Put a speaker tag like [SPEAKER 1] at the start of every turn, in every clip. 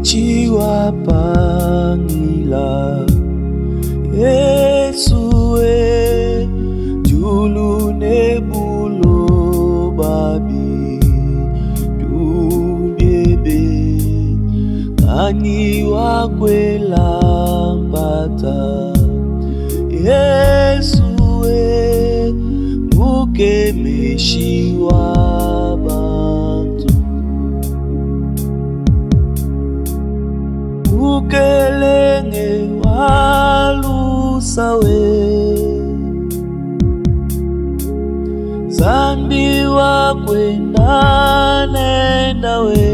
[SPEAKER 1] Chiwa pangila Yesu julu nebulo babi dubebe kani wakwela mpata Yesu muke meshiwa ukelenge walusawe zambi wakwenda nendawe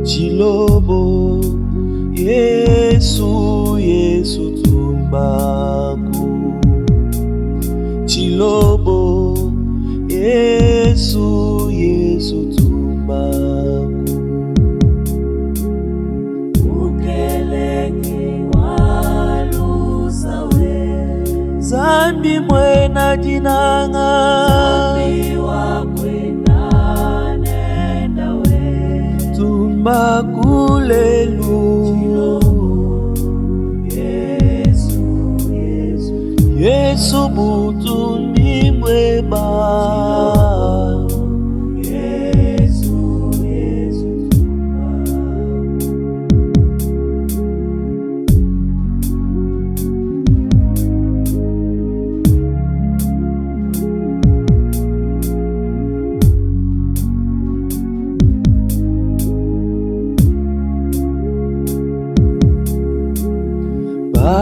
[SPEAKER 1] chilobo Yesu tumbaku chilobo Yesu tumbaku zambi mwena jinanga
[SPEAKER 2] zambi wakwenda nendawe
[SPEAKER 1] tumbakulelu Yesu butumbi mweba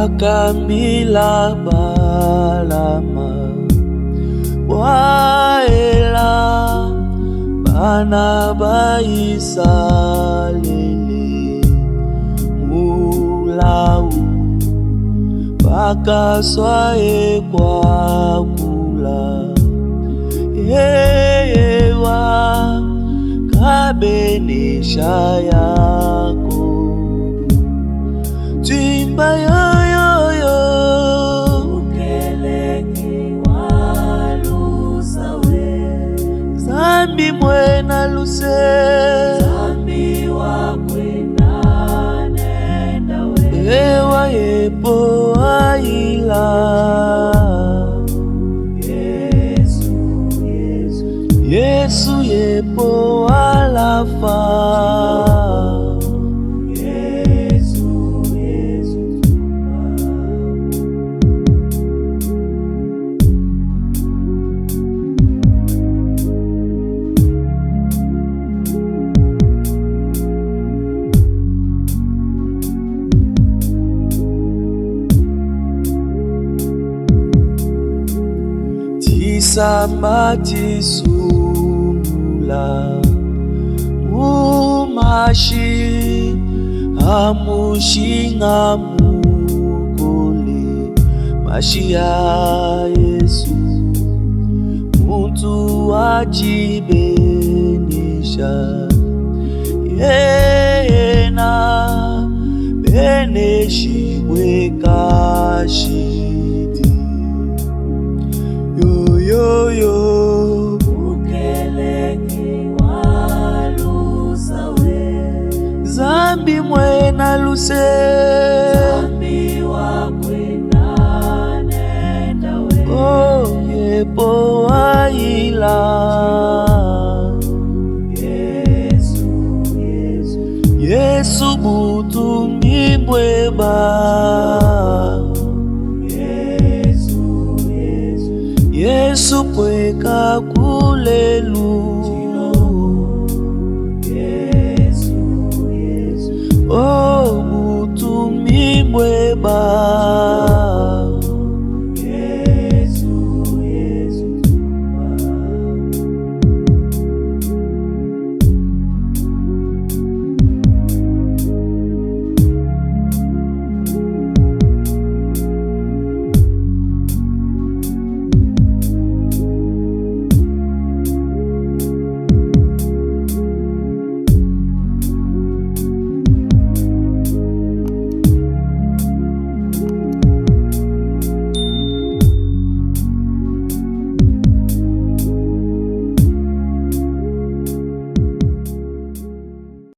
[SPEAKER 1] Bakamila balama waela bana baisalele mulau bakaswae kwa kula yewa kabenisha yako timba zambi mwena luse
[SPEAKER 2] zambi wakwenda nendawe
[SPEAKER 1] ewa yepo aila Yesu yepo alafa Samati sumula umashi amushinga mukole mashia Yesu muntu wajibenisha yena beneshi wekashi yo
[SPEAKER 2] ukelenge walusawe
[SPEAKER 1] zambi mwena luse
[SPEAKER 2] zambi wakwenda nendawe
[SPEAKER 1] yepo waila Yesu butumbi mweba